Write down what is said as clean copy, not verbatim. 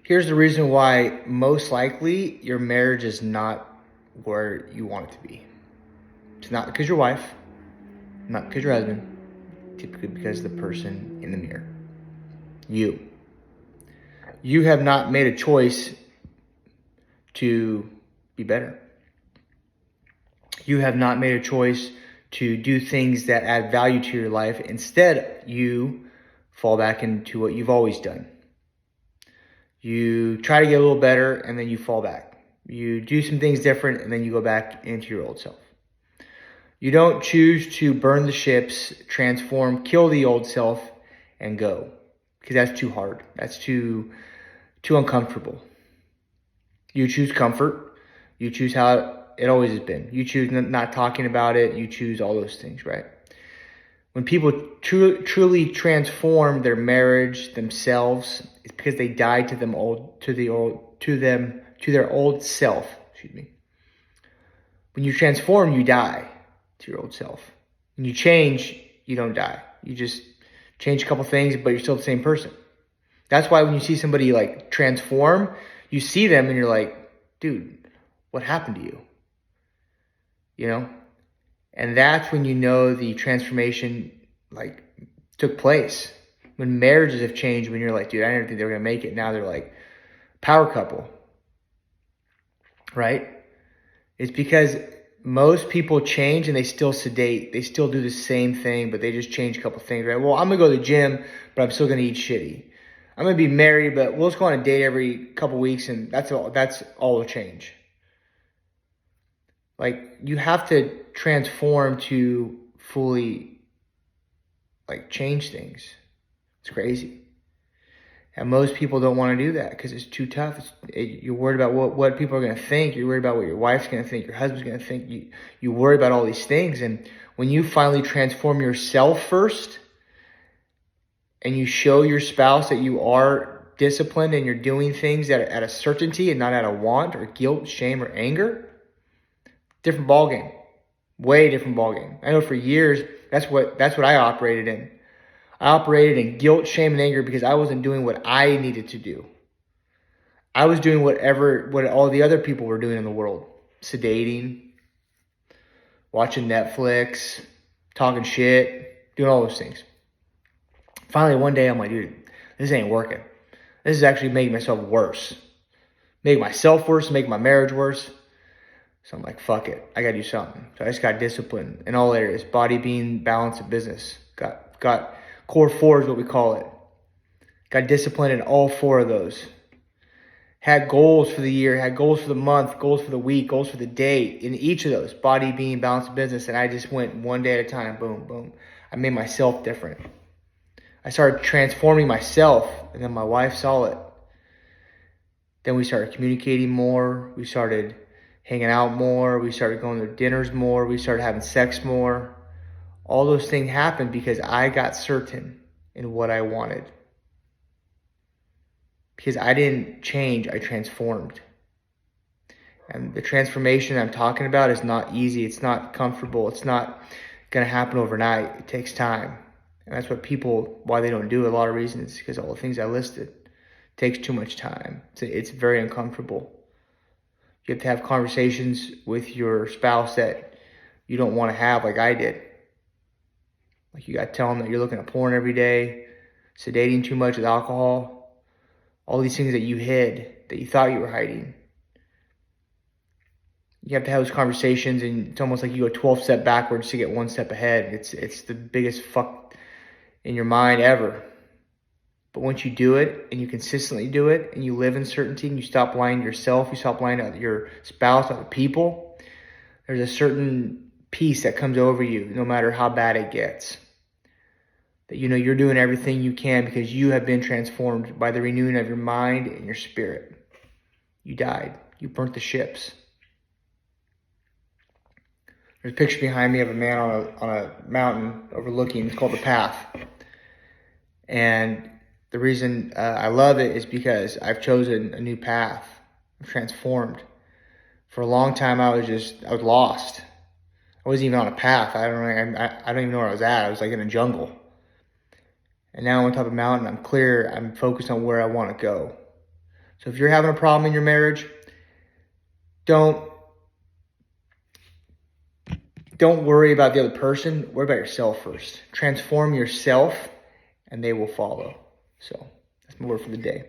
Here's the reason why most likely your marriage is not where you want it to be. It's not because your wife, not because your husband, typically because the person in the mirror. You. You have not made a choice to be better. You have not made a choice to do things that add value to your life. Instead, you fall back into what you've always done. You try to get a little better and then you fall back. You do some things different and then you go back into your old self. You don't choose to burn the ships, transform, kill the old self, and go. Because that's too hard. That's too uncomfortable. You choose comfort. You choose how it always has been. You choose not talking about it. You choose all those things, right? When people truly transform their marriage, themselves, it's because they died to their old self. Excuse me. When you transform, you die to your old self. When you change, you don't die. You just change a couple things, but you're still the same person. That's why when you see somebody like transform, you see them and you're like, dude, what happened to you? You know? And that's when you know the transformation like took place. When marriages have changed, when you're like, dude, I didn't think they were gonna make it. Now they're like power couple. Right? It's because most people change and they still sedate. They still do the same thing, but they just change a couple things, right? Well, I'm gonna go to the gym, but I'm still gonna eat shitty. I'm gonna be married, but we'll just go on a date every couple weeks, and that's all will change. Like, you have to transform to fully like change things. It's crazy. And most people don't want to do that because it's too tough. You're worried about what people are going to think. You're worried about what your wife's going to think, your husband's going to think. You worry about all these things. And when you finally transform yourself first and you show your spouse that you are disciplined and you're doing things at a certainty and not out of want or guilt, shame, or anger, different ballgame. Way different ballgame. I know for years, that's what I operated in. I operated in guilt, shame, and anger because I wasn't doing what I needed to do. I was doing what all the other people were doing in the world. Sedating, watching Netflix, talking shit, doing all those things. Finally, one day, I'm like, dude, this ain't working. This is actually making myself worse. Making myself worse, making my marriage worse. So I'm like, fuck it. I got to do something. So I just got disciplined in all areas. Body, being, balance, and business. Got core 4 is what we call it. Got disciplined in all 4 of those. Had goals for the year, had goals for the month, goals for the week, goals for the day in each of those. Body, being, balance, and business. And I just went one day at a time. Boom, boom. I made myself different. I started transforming myself, and then my wife saw it. Then we started communicating more. We started hanging out more. We started going to dinners more. We started having sex more. All those things happened because I got certain in what I wanted. Because I didn't change, I transformed. And the transformation I'm talking about is not easy. It's not comfortable. It's not going to happen overnight. It takes time. And that's what why they don't do it. A lot of reasons, because all the things I listed. It takes too much time. It's very uncomfortable. You have to have conversations with your spouse that you don't want to have, like I did. Like, you got to tell them that you're looking at porn every day, sedating too much with alcohol, all these things that you hid, that you thought you were hiding. You have to have those conversations, and it's almost like you go 12 steps backwards to get 1 step ahead. It's the biggest fuck in your mind ever. But once you do it, and you consistently do it, and you live in certainty, and you stop lying to yourself, you stop lying to your spouse, other people, there's a certain peace that comes over you no matter how bad it gets. That you know you're doing everything you can because you have been transformed by the renewing of your mind and your spirit. You died. You burnt the ships. There's a picture behind me of a man on a mountain overlooking. It's called The Path. And the reason I love it is because I've chosen a new path. I'm transformed. For a long time, I was lost. I wasn't even on a path. I don't even know where I was at. I was like in a jungle. And now I'm on top of a mountain. I'm clear. I'm focused on where I want to go. So if you're having a problem in your marriage, don't worry about the other person. Worry about yourself first. Transform yourself and they will follow. So that's my word for the day.